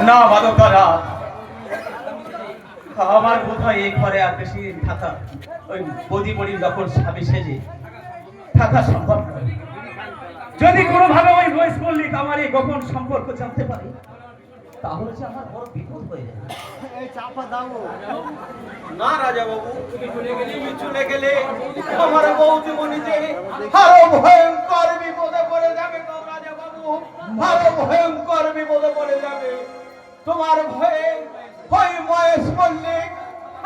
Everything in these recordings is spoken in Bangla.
না মাধবদারা, আমার বোধহয় এই ঘরে আর বেশি দিন থাকা, ওই বদি বড়ি যখন স্বামী সেজে থাকা সম্ভব নয়। যদি কোনোভাবে ওই বয়স মল্লিক আমার এই গোপন সম্পর্ক জানতে পারে, তাহলে যে আমার বড় বিপদ হয়ে যাবে। না রাজা বাবু, তুমি চলে গেলে আমার বৌদিমণি যে আরো ভয়ঙ্কর বিপদে পড়ে যাবে গো রাজা বাবু, আরো ভয়ঙ্কর বিপদে পড়ে যাবে। তোমার ভয়ে ওই মহেশ মল্লিক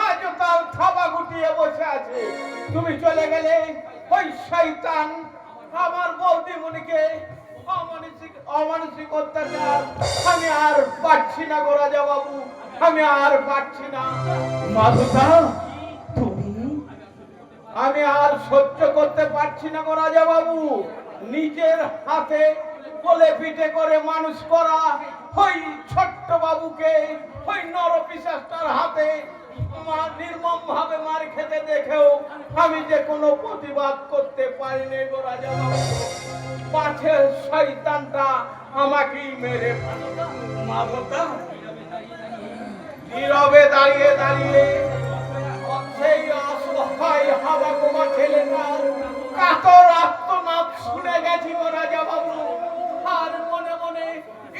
আজ তার থাবা গুটিয়ে বসে আছে। তুমি চলে গেলে ওই শয়তান আমার বৌদিমণিকে অমানসিক অত্যাচার আমি আর পাচ্ছি না গো রাজা বাবু, আমি আর পাচ্ছি না। মাধবদা, তুমি আমি আর সহ্য করতে পারছি না গো রাজা বাবু। নিজের হাতে কোলে পিঠে করে মানুষ করা ওই ছোট্ট বাবুকে ওই নরপিশাচটার হাতে নির্মম ভাবে মার খেতে দেখেও আমি যে কোনো প্রতিবাদ করতে পারিনি গো রাজা বাবু। পাছের শয়তানটা আমাকেই মেরে ফেলল। মাধবদা, নীরবে দাঁড়িয়ে দাঁড়িয়ে সেই অসহায় হাওয়া গোমা ছেলেটার কাতর আর্তনাদ শুনে গেছি গো রাজা বাবু। আর মনে মনে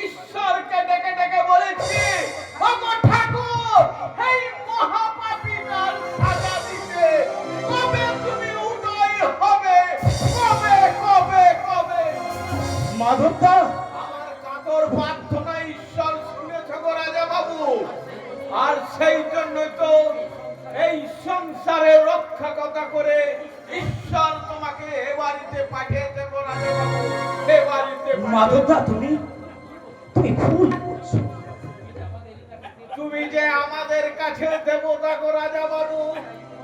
ঈশ্বরকে ডেকে ডেকে বলেছি, ওগো ঠাকুর, এই মহাপাপীটার সাজা দিতে কবে তুমি উদয় হবে? কবে কবে কবে? মাধবদা, আমার কাতর প্রার্থনা ঈশ্বর শুনেছে গো রাজা বাবু। আর সেই জন্যই তো এই সংসারে রক্ষা কথা করে ঈশ্বর তোমাকে এ বাড়িতে পাঠিয়েছে গো রাজা বাবু, এ বাড়িতে। মাধবদা, তুমি ভুল করছো। তুমি যে আমাদের কাছে দেবতা গো রাজা বাবু,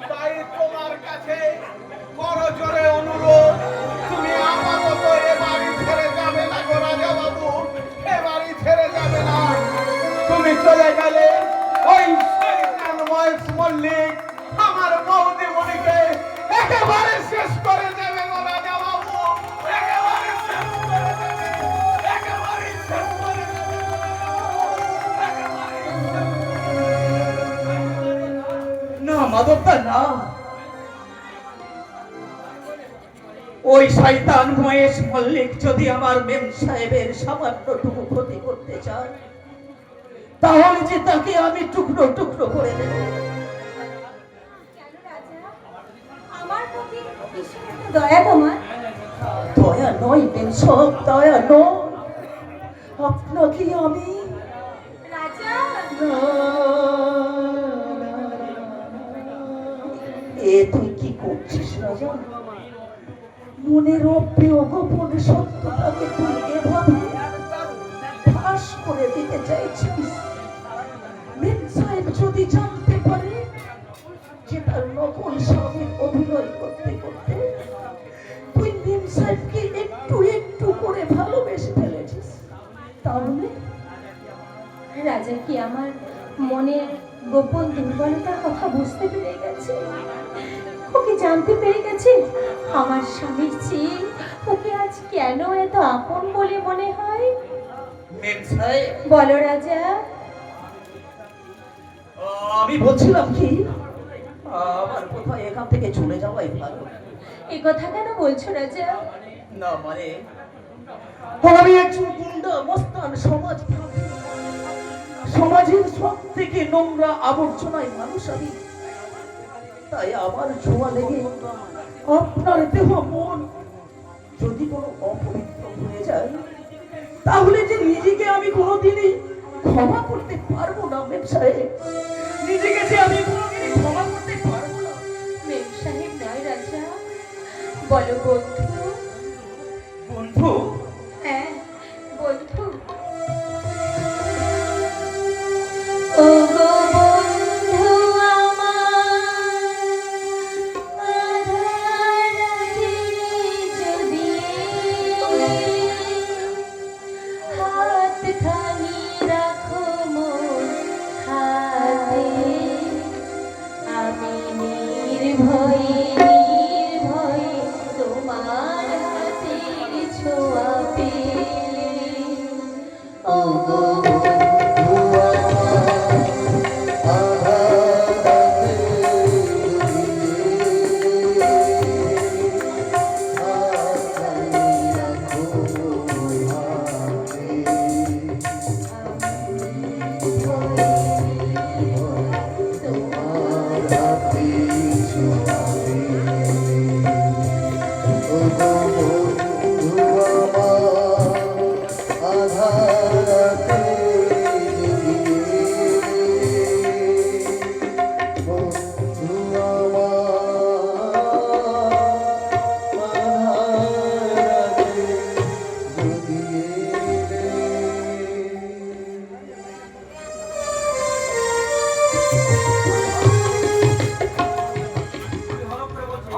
তাই তোমার কাছে করজোরে অনুরোধ, তুমি আমাগত এ বাড়ি ছেড়ে যাবে না গো রাজা বাবু, এ বাড়ি ছেড়ে যাবে না। তুমি চলে গেলে ওই শয়তান মহেশ মল্লিক আমার বৌদিমণিকে একেবারে শেষ করে দেবে গো রাজা বাবু, একেবারে শেষ করে দেবে, একেবারে শেষ করে দেবে গো রাজা বাবু, একেবারে শেষ করে দেবে। না মাধবদা, না। ওই শয়তান মহেশ মল্লিক যদি আমার মেম সাহেবের সামান্যটুকু ক্ষতি করতে চায়, তাহলে যে তাকে আমি টুকরো টুকরো করে দেব। দয়া তোমার? দয়া নয় মেম সাহেব, দয়া নয়। আপনাকে আমি রাজা, এ তুই কি করছিস রাজা? মনের অপ্রিয় গোপন সত্যটাকে তুই এভাবে ফাঁস করে দিতে চাইছিস। মেম সাহেব যদি জানতে পারে যে তার নকল স্বামীর অভিনয় করতে করতে তুই মেম সাহেবকে একটু একটু করে ভালোবেসে ফেলেছিস, তাহলে? রাজা কি আমার মনের গোপন দুর্বলতার কথা বুঝতে পেরে গেছে? ওকে জানতে পেরে গেছে আমার স্বামীর চেয়ে ওকে আজ কেন এত আপন বলে মনে হয়? মেম সাহেব, বলো রাজা। আমি বলছিলাম কি, আমার কোথায় এখান থেকে চলে যাওয়াই ভালো। এ কথা কেন বলছো রাজা? না মানে আমি একজন গুন্ডা মস্তান সমাজ, সমাজের সব থেকে নোংরা আবর্জনায় মানুষ আমি। তাই আমার ছোঁয়া লেগে আপনার দেহ মন যদি কোনো অপবিত্র হয়ে যায়, তাহলে যে নিজেকে আমি কোনোদিনই ক্ষমা করতে পারবো না মেম সাহেব। নিজেকে যে আমি কোনোদিনই ক্ষমা করতে পারবো না। মেম সাহেব নয় রাজা, বলো বন্ধু। বন্ধু? হ্যাঁ বন্ধু। নির্ভয়ে নির্ভয়ে তোমার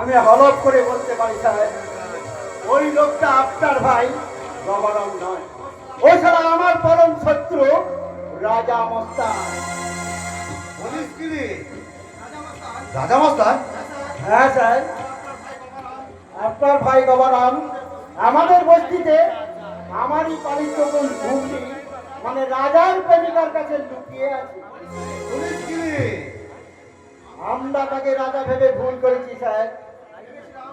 আমি হলফ করে বলতে পারি সাহেব, ওই লোকটা আপনার ভাই গভর্নর নয়, ও ছাড়া আমার পরম শত্রু রাজা মস্তান। বলিস কি রে? রাজা মস্তান? হ্যাঁ স্যার, আপনার ভাই গভর্নর আমাদের বস্তিতে আমারই পালিত কোন ভূমি মানে রাজার প্রেমিকার কাছে লুকিয়ে আছে। বলিস কি রে? আমরা তাকে রাজা ভেবে ভুল করেছি স্যার।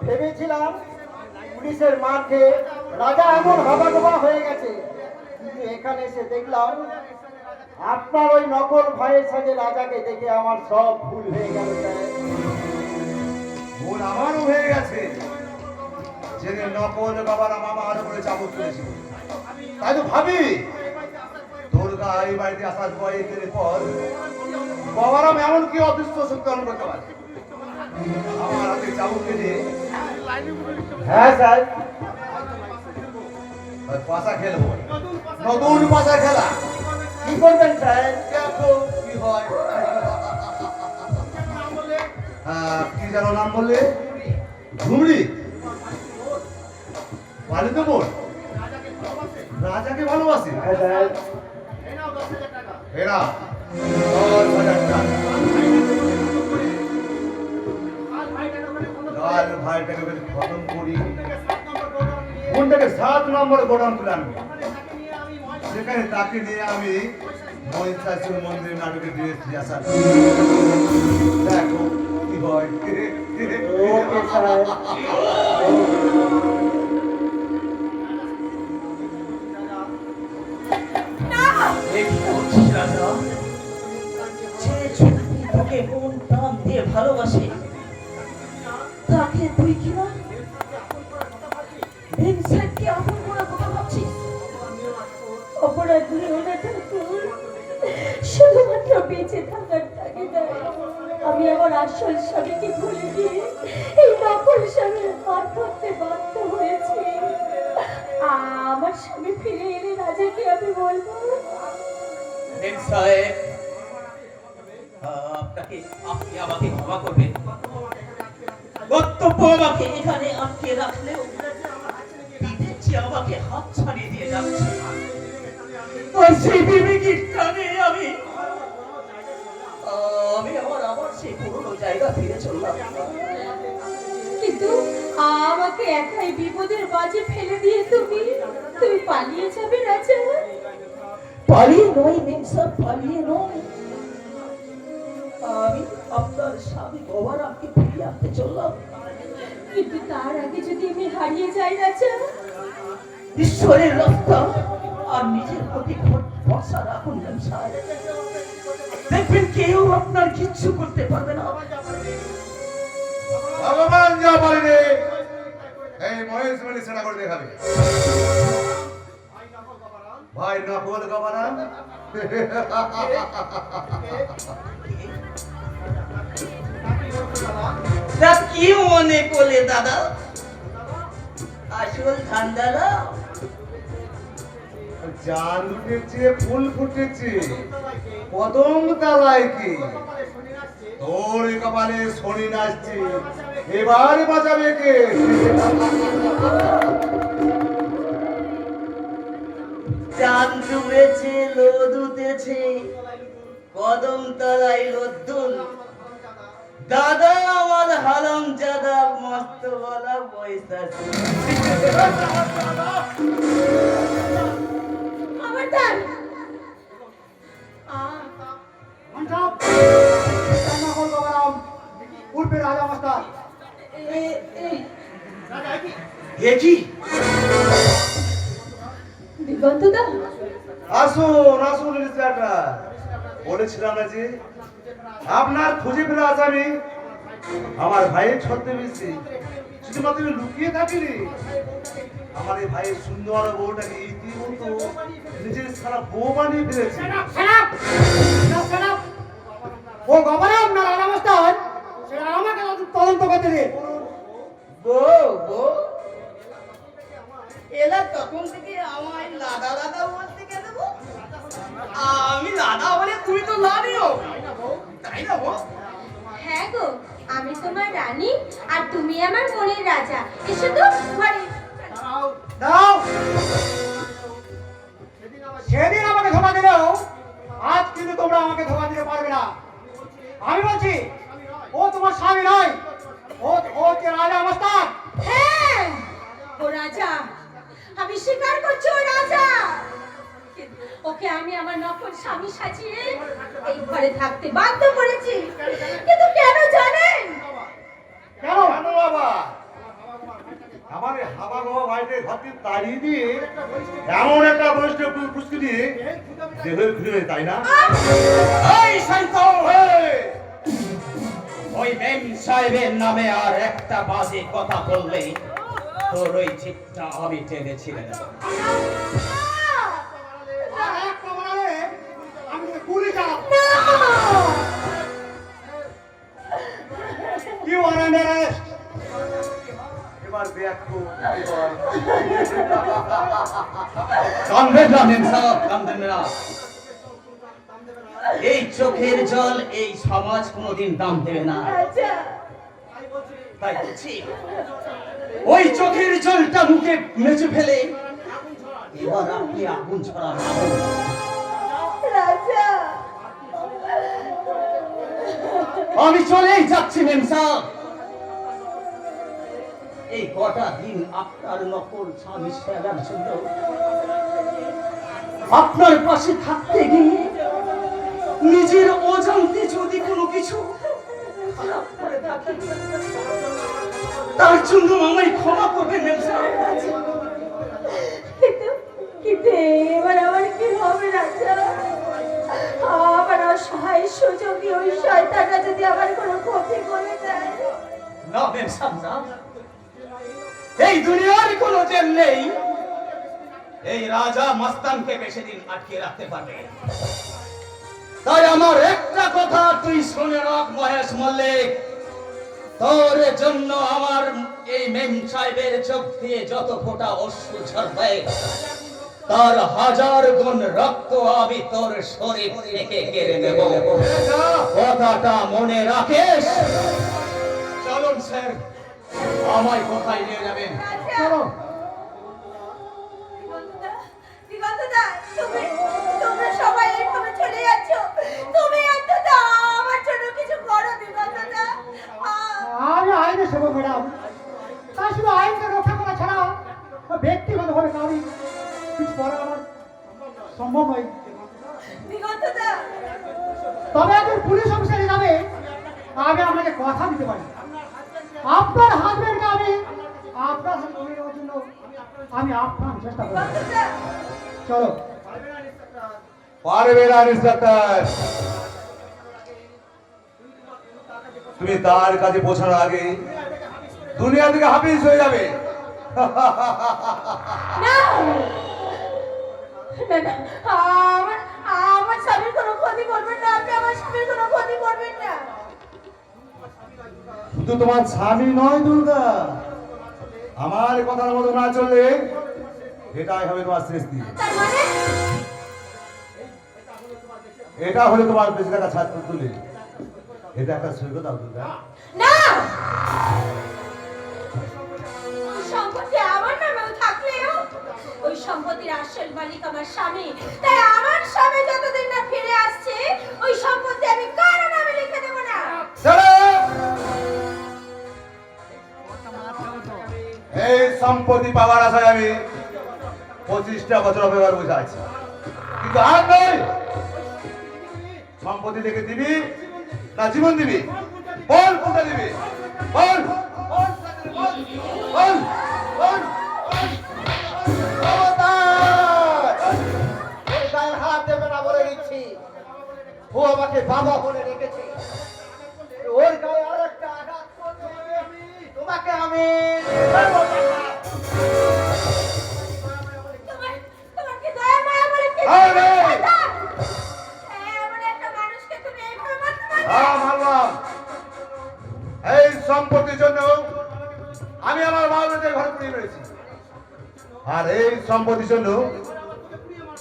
ভেবেছিলাম পুলিশের মার খেয়ে রাজা এমন হবাগবা হয়ে গেছে, কিন্তু এখানে এসে দেখলাম আপনার ওই নকল ভাইয়ের সাথে রাজাকে দেখে আমার সব ভুল হয়ে গেল স্যার। ভুল আমারও হয়ে গেছে। যেদিন নকল বাবার আমার উপরে চাবুক তুলেছিল, তাই তো ভাবি দুর্গা এই বাড়িতে আসার কয়েকদিন পর বাবারাম এমন কি অদৃশ্য শক্তি অন করতে পারে। আমার হাতে চাবুক দিয়ে হ্যাঁ স্যার, পাশা খেলবো, নতুন পাশা খেলা। কি করবেন স্যার? দেখো কি হয়। কি যেন নাম বললে? ঝুমরি পালিত বোন রাজাকে ভালোবাসে। হ্যাঁ স্যার, এরা 10,000 টাকা কাল ভাইটাকে বেশ খতম করি, কোনটাকে 7 নম্বর গোডাউন তুলে আনবো। সেখানে তাকে নিয়ে আমি মহিষাসুর মন্দিরে নাটকে ড্রেস দিয়ে আসা। দেখো কি হয়। Okay sir. এ কি করছিস রাজা? যে যুবতী তোকে মন প্রাণ দিয়ে ভালোবাসে, তাকে তুই কিনা ভীমসেনকে আপন করার কথা ভাবছিস? অপরাধ হলো না ঠাকুর, শুধুমাত্র বেঁচে থাকার তাগিদায় আমি আমার আসল স্বামীকে ভুলে গিয়ে এই নকল স্বামীর হাত ধরতে বাধ্য হয়েছি। আমার স্বামী ফিরে এলে রাজাকে আমি বলবো। ভীম সাহেব, আপনি আমাকে ক্ষমা করবেন। কর্তব্য আমাকে এখানে আটকে রাখলেও বিদেশি আমাকে হাত ছাড়িয়ে দিয়ে যাচ্ছে। আর সেই বিবেকের টানে আমি আমার সেই পুরনো জায়গা ফিরে চললাম। কিন্তু আমাকে একাই বিপদের বাজে ফেলে দিয়ে তুমি পালিয়ে যাবে রাজা? পালিয়ে নয় মিমসা, পালিয়ে নয়, আমি আপনার স্বামী গভর্নরকে ফিরিয়ে আনতে চললাম। কিন্তু তার আগে যদি আমি হারিয়ে যাই রাজা? ঈশ্বরের রাস্তা আর নিজের প্রতি ভরসা রাখুন মিমসা, দেখবেন কেউ আপনার কিচ্ছু করতে পারবে না। ভগবান যা বলে এই মহেশ বলে সেটা করে দেখাবে। ভাই নকল গভর্নর তা কি মনে করলে দাদা? আসল ধান্দারা চাঁদ উঠেছে, ফুল ফুটেছে, কদম তলায় কি তোর কপালে শনি নাচছে, এবার বাঁচাবে কে? চাঁদ ডুবেছে, রোদ উঠেছে, কদম তলায় রোদ্দুর, দাদা আমার হারাম জাদা মস্ত বলা পয়সা। খবরদার! নকল গভর্নর উর্ফে রাজা মস্তান। এ কি? দিগন্তদা, আসুন আসুন ইন্সপেক্টর, বলেছিলাম না যে আপনার খুঁজে ফেরা আসামি আমার ভাইয়ের ছদ্মবেশী, শুধুমাত্র লুকিয়ে থাকিনি। আমার এই ভাইয়ের সুন্দর বউটাকে ইতিমধ্যে নিজের সারা বউ বানিয়ে ফেলেছে। ও গভর্নর না রাজা মস্তান, সেটা আমাকে তদন্ত করতে দিন। এলা তখন থেকে আমায় লাদা লাদা বলতে কেন গো? আমি লাদা বলে তুই তো লাদিও, তাই না গো? হ্যাঁ গো, আমি তোমার রানী আর তুমি আমার মনের রাজা। এসো তো ঘরে। দাও, সেদিন আমাকে ধোকা দিলেও আজ কিন্তু তোমরা আমাকে ধোকা দিতে পারবে না। আমি বলছি ও তোমার স্বামী নয়, ও ও যে রাজা মাস্টার। হ্যাঁ, ও রাজা। আমি স্বীকার করছি ও রাজা। ওকে আমি আমার নকল স্বামী সাজিয়ে এই ঘরে থাকতে বাধ্য করেছি। কিন্তু কেন জানেন? কেন কেন বাবা আমার এই হাবা বাবা বাড়িতে ঘরটি তাড়িয়ে দিয়ে এমন একটা বৈষ্ণব পুষ্টি দিয়ে দেহে ঘুরে তাই না? এই শান্ত ওই মেম সাহেবের নামে আর একটা বাজে কথা বললে তোর ওই জিপটা আমি টেনেছিলেন। আমি তোকে গুলি চালাবো। You are under arrest. এবার ব্যাখ্যু কানবেন না মেম সাহেব, কানবেন না। এই চোখের জল এই সমাজ কোনোদিন দাম দেবে না। রাজা, তাই বলছি ওই চোখের জলটা মুখে মেজে ফেলে এবার আপনি আগুন ছড়ান। রাজা, আমি চলেই যাচ্ছি মেম সাহেব। এই কটা দিন আপনার নকল স্বামী সেবার জন্য আপনার পাশে থাকতে গিয়ে নিজের অজান্তে যদি কোনো কিছু খারাপ করে থাকি তার জন্য আমায় ক্ষমা করবেন মেম সাহেব। কিন্তু এবার আমার কি হবে রাজা? আমার অসহায় সুযোগী ওই শয়তানরা যদি আমার কোনো ক্ষতি করে দেয়। না মেম সাহেব না, এই দুনিয়ার কোনো জেল নেই এই রাজা মাস্তানকে বেশি দিন আটকে রাখতে পারবে। তাই আমার একটা কথা তুই শুনে রাখ মহেশ মল্লিক, তোর জন্য আমার এই মেম সাহেবের চোখ দিয়ে যত ফোঁটা অশ্রু ঝরবে তার 1000 গুণ রক্ত আমি তোর শরীর থেকে কেড়ে নেব। কথাটা মনে রাখিস। চলুন স্যার, আমায় কোথায় নিয়ে যাবেন? চলো। দিগন্তদা, তোমরা সবাই এইভাবে চলে যাচ্ছ। তুমি অন্তত আমার জন্য কিছু করো দিগন্তদা। আমি আইনে সেবক ম্যাডাম, তা শুধু আইনকে রক্ষা করা ছাড়া ব্যক্তিগতভাবে কাউরি কিছু করা আমার সম্ভব নয়। দিগন্তদা, তবে একজন পুলিশ অফিসার হিসাবে আমি আপনাকে কথা দিতে পারি, আপনার হাজবেন্ডকে আমি আপনার সাথে তুলে নেওয়ার জন্য আমি আপনার চেষ্টা করব। দিগন্তদা, চলো। পারবে না ইন্সপেক্টর, তুমি তার কাছে পৌঁছানোর আগে দুনিয়া থেকে হাফিজ হয়ে যাবে। না না না, আমার স্বামীর কোনো ক্ষতি করবেন না। আপনি আমার স্বামীর কোনো ক্ষতি করবেন না। শুধু তোমার স্বামী নয় দুর্গা, আমার কথার মতো না চললে এটাই হবে তোমার সৃষ্টি। তার মানে এটা হলে তোমার বেঁচে থাকা ছাত্র তুলে এটা একটা সৈকত দাও দুর্গা। না, ওই সম্পত্তি আমার নামেও থাকলেও ওই সম্পত্তির আসল মালিক আমার স্বামী। তাই আমার স্বামী যতদিন না ফিরে আসছে ওই সম্পত্তি আমি কারো নামে লিখে দেব না। এই সম্পত্তি পাওয়ার আশায় আমি 25টা বছর অপেক্ষা বসে আছি, কিন্তু আর নয়। সম্পত্তি দেখে দিবি না জীবন দিবি? বল কোনটা দিবি? বল বল বল বল। ওর গায়ে হাত দেবে না বলে দিচ্ছি। ও আমাকে বাবা বলে রেখেছে, ওর গায়ে আর একটা আঘাত করলে তোমাকে আমি তোমার কি দয়া মায়া বলে কিছু আরে! নেই? এমন একটা মানুষকে তুমি এইভাবে মারতে পারবে? মারলাম। এই সম্পত্তির জন্য আমি আমার বাবাদের ঘরে পুড়িয়ে মেরেছি, আর এই সম্পত্তির জন্য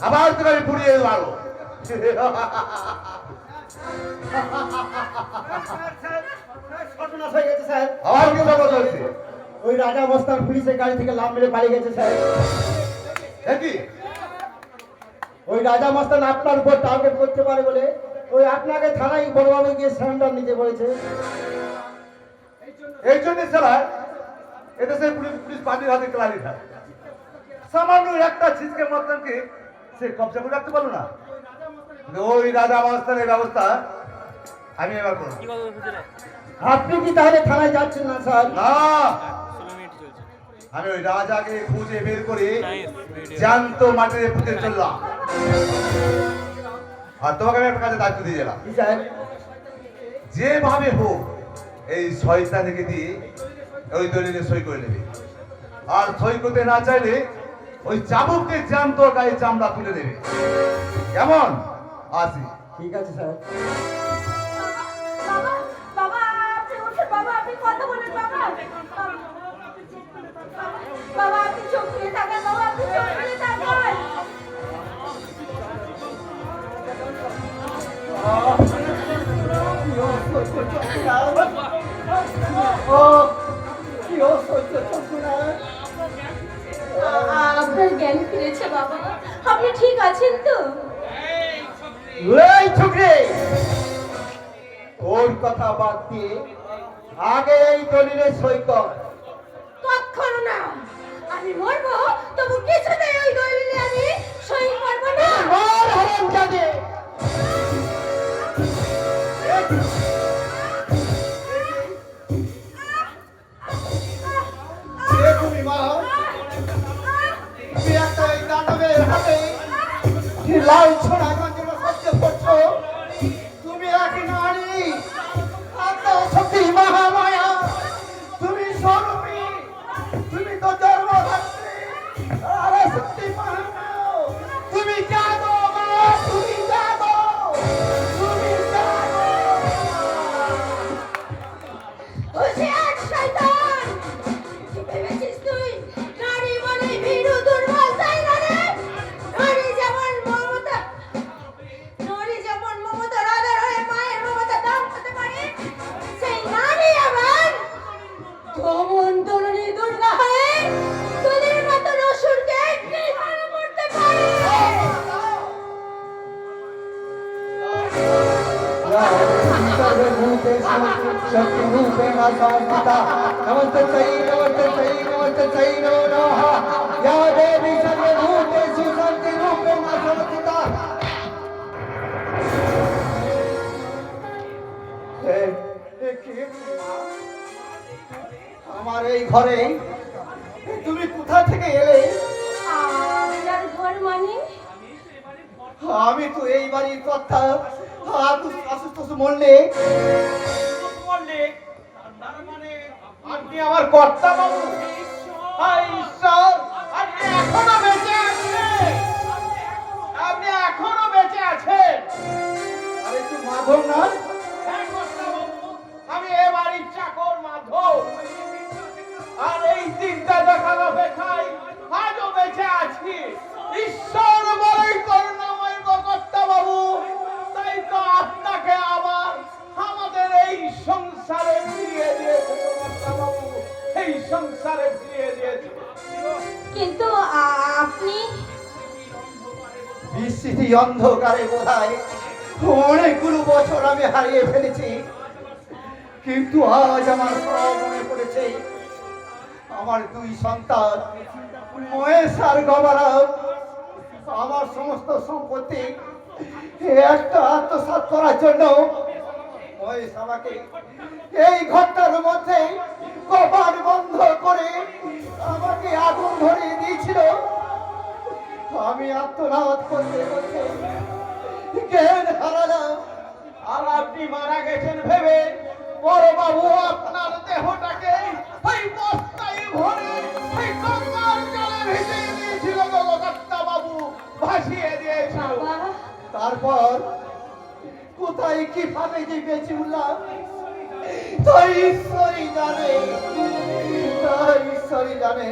আবার তোকে আমি পুড়িয়ে মারো। ঘটনা হয়ে গেছে স্যার। আবার কি কথা হয়েছে? ওই রাজা মস্তান পুলিশের গাড়ি থেকে লাভ মেরে পালিয়ে গেছে স্যার। কি ওই রাজা মস্তান আপনার উপর টার্গেট করতে পারে বলে ওই আপনাকে থানায় বড়ভাবে গিয়ে সারেন্ডার নিতে বলেছে। এই জন্য স্যার এদেশের পুলিশ পার্টির হাতে ক্লারি থাকে। সামান্য একটা ছিচকে মস্তানকে সে কবজা করে রাখতে পারলো না। কিন্তু ওই রাজা মস্তানের ব্যবস্থা আমি এবার করব। আপনি কি তাহলে থানায় যাচ্ছেন না স্যার? না, আমি ওই রাজাকে খুঁজে বের করে জ্যান্ত মাটিতে পুঁতে চললাম। আর তোমাকে আমি একটা কাজে দায়িত্ব দিয়ে গেলাম, কি স্যার? যেভাবে হোক এই শয়তানকে দিয়ে ওই দলিলে সই করে নেবে। আর সই করতে না চাইলে ওই চাবুককে জ্যান্ত গায়ে চামড়া তুলে দেবে। কেমন? আসি। ঠিক আছে স্যার। বাবা বাবা আপনি উঠুন বাবা, আপনি কথা বলেন বাবা। বাবা আপনি চোখ খুলে থাকেন, বাবা আপনি চোখ খুলে থাকেন। আপনার জ্ঞান ফিরেছে বাবা, আপনি ঠিক আছেন তো? এই ছোকরে, ওর কথা বাদ দিয়ে আগে এই দলিলে সই কর। কখনো না, আমি মরবো তবু কিছুতেই ওই দলিলে আমি সই করবো না। মার হারামজাদে! তুমি মা, তুমি একটা এই দানবের হাতে লাল ছোড়া গঞ্জনা সহ্য করছো। তুমি এক নারী, আত্মশক্তি মহামায়া, তুমি স্বরূপী, তুমি তো জন্মধাত্রী, আরে শক্তি মহামায়া, তুমি জাগো মা, তুমি জাগো, তুমি জাগো। হুঁশিয়ার শয়তান! কি ভেবেছিস তুই? নারী মানে ভীরু দুর্বল, তাই না রে? নারী যেমন মমতার আদর হয়ে মায়ের মমতা দান করতে পারে, সেই নারী আবার দমন দলনী দুর্গা হয়ে তোদের মতন অসুরকে নির্মূল করতে পারে। सर्वभूते शक्ति रूपेण संस्थिता नमस्ते सई नमो नमः या देवी सर्वभूतेषु शक्ति रूपेण संस्थिता। আমার এই ঘরে তুমি কোথা থেকে এলে? আপনার ঘর মানে? আমি তো এই বাড়ির কর্তা। আশুতোষ মল্লিক। তার মানে আপনি আমার কর্তা বাবু? হায় ঈশ্বর, আপনি এখনো বেঁচে আছেন! আপনি এখনো বেঁচে আছেন! আরে তুই মাধব না? হ্যাঁ কর্তা বাবু, আমি এ বাড়ির চাকর মাধব। আর এই চিন্তা দেখার অপেক্ষায় আজও বেঁচে আছি। ঈশ্বর বড়ই করুণাময় গো কর্তা বাবু। তাই তো আপনাকে আবার আমাদের এই সংসারে ফিরিয়ে দিয়েছে গো কর্তা বাবু, এই সংসারে ফিরিয়ে দিয়েছে। কিন্তু আপনি বিস্মৃতি অন্ধকারে বোধহয় অনেকগুলো বছর আমি হারিয়ে ফেলেছি, কিন্তু আজ আমার সব মনে পড়েছে। আমার দুই সন্তান মহেশ আর গবারাও আমার সমস্ত সম্পত্তি একটা আত্মসাৎ করার জন্য মহেশ আমাকে এই ঘরটার মধ্যে কপাট বন্ধ করে আমাকে আগুন ধরিয়ে দিয়েছিল। আমি আত্মনাদ করতে করতে জ্ঞান হারালাম। আর আপনি মারা গেছেন ভেবে বড় বাবু আপনার দেহটাকে ওই বস্তায় ভরে ওই গঙ্গার জলে ভিজিয়ে দিয়েছিল গো কর্তা বাবু, ভাসিয়ে দিয়েছিল। বাবা, তারপর কোথায় কিভাবে যে বেঁচে উঠলাম তাই ঈশ্বরই জানে, তাই ঈশ্বরই জানে।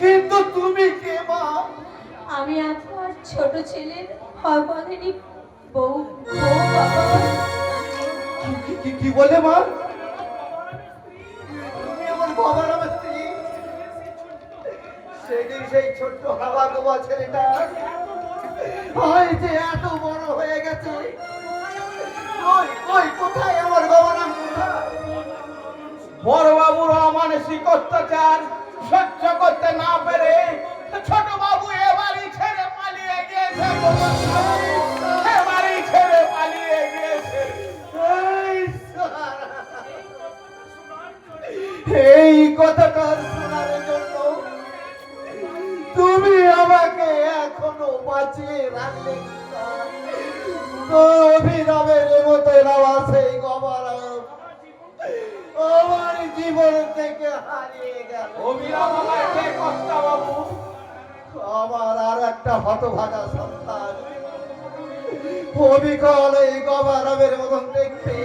কিন্তু তুমি কে মা? আমি আপনার ছোট ছেলের অবহেলিত বউ বউ বাবা, কি বললে মা? তুমি আমার বাবার আমার স্ত্রী? সেদিন সেই ছোট্ট হাওয়া গোবা ছেলেটা হয় যে এত বড় হয়ে গেছে। কই কই কোথায় আমার গহনা? কোথায়? বড় বাবুর অমানসিক অত্যাচার সহ্য করতে না পেরে ছোট বাবু এবারই ছেড়ে পালিয়ে গিয়েছে। এবারই ছেড়ে পালিয়ে গিয়েছে। এই সারা! এই কথাটা শোনার জন্য তুমি আমাকে এখনো বাঁচিয়ে রাখলে। অভিনবের মতো নেওয়া সেই গবরম আমার জীবন থেকে হারিয়ে গেল। অভিরাম আমার কে কর্তা বাবু? আমার আর একটা হতভাগা সন্তান অবিকল এই গবরমের মতন দেখতে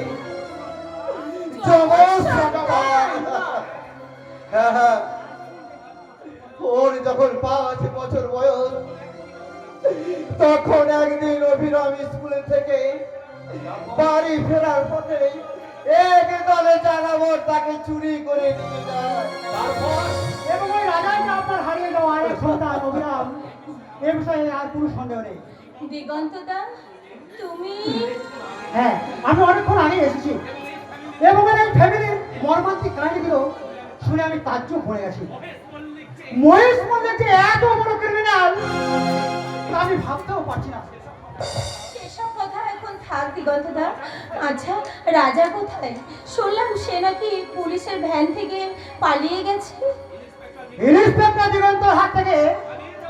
যমজ সন্তান। হ্যাঁ হ্যাঁ, ওর যখন 5 বছর বয়স তখন একদিন অভিরাম স্কুলে থেকে বাড়ি ফেরার পথে এক দলে জানাবো তাকে চুরি করে নিয়ে যায়। তারপর এবং ওই রাজাই যে আপনার হারিয়ে যাওয়া আরেক সন্তান অভিরাম, এ বিষয়ে আর কোনো সন্দেহ নেই। দিগন্তদা তুমি? হ্যাঁ, আমি অনেকক্ষণ আগে এসেছি এবং এই ফ্যামিলির মর্মান্তিক কাহিনীগুলো শুনে আমি তাজ্জব হয়ে গেছি। মহেশ মল্লিক যে এত বড় ক্রিমিনাল তা আমি ভাবতেও পারছি না। সেসব কথা এখন থাক দিগন্তদা। আচ্ছা, রাজা কোথায়? শুনলাম সে নাকি পুলিশের ভ্যান থেকে পালিয়ে গেছে। ইন্সপেক্টর দিগন্তর হাত থেকে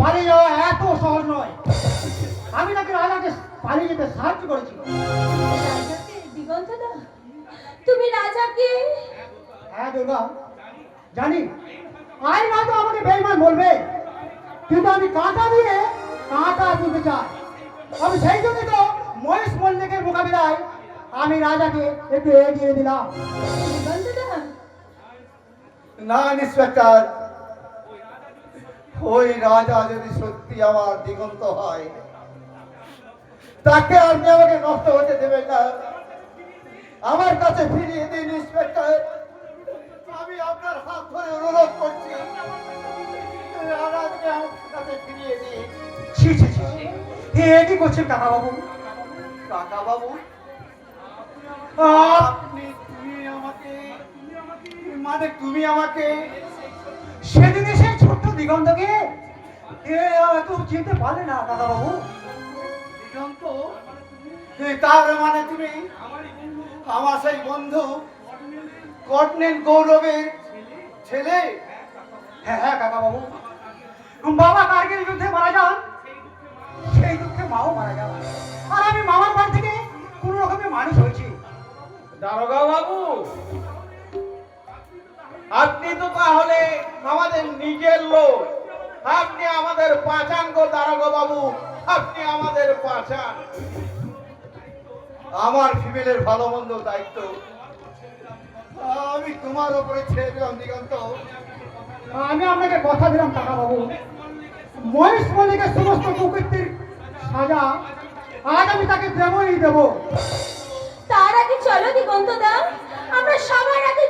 পালিয়ে যাওয়া এত সহজ নয়। আমি নাকি রাজাকে পালিয়ে যেতে সাহায্য করেছি। রাজাকে? দিগন্তদা তুমি রাজাকে? হ্যাঁ দুর্গা, জানি আইন হয়তো আমাকে বেঈমান বলবে, কিন্তু আমি কাঁটা দিয়ে কাঁটা তুলতে চাই। আমি সেই জন্য তো মহেশ মল্লিকের মোকাবিলায় আমি রাজাকে একটু এগিয়ে দিলাম। দিগন্তদা না ইন্সপেক্টর, ওই রাজা যদি সত্যি আমার দিগন্ত হয় তাকে আপনি আমাকে নষ্ট হতে দেবেন না। আমার কাছে ফিরিয়ে দিন ইন্সপেক্টর। আমি আপনার হাত ধরে অনুরোধ করছি, রাজাকে আমার কাছে ফিরিয়ে দিন। ছি ছি ছি, এ কি করছেন কাকা বাবু? কাকা বাবু, আপনি তুমি আমাকে সেদিন সেই ছোট্ট দিগন্তকে তুমি চিনতে পারলে না কাকা বাবু? দিগন্ত? তার মানে তুমি আমার সেই বন্ধু কর্নেল গৌরবের ছেলে? হ্যাঁ হ্যাঁ কাকা বাবু, বাবা কার্গিল যুদ্ধে মারা যান, সেই দুঃখে মাও মারা যান, আর আমি মামার বাড়ি থেকে কোন রকমে মানুষ হয়েছি। দারোগা বাবু, আপনি তো তাহলে আমাদের নিজের লোক। আপনি আমাদের পাচান গো দারোগা বাবু, আপনি আমাদের পাচান। আমার ফিমেলের ভালো মন্দ দায়িত্ব আমি তোমার উপরে ছেড়ে দিলাম দিগন্ত। আমি আপনাকে কথা দিলাম কাকা বাবু, মহেশ মল্লিকের সমস্ত কুকীর্তির সাজা আজ আমি তাকে দেবই দেব। তার আগে চলো দিগন্তদা, আমরা সবার আগে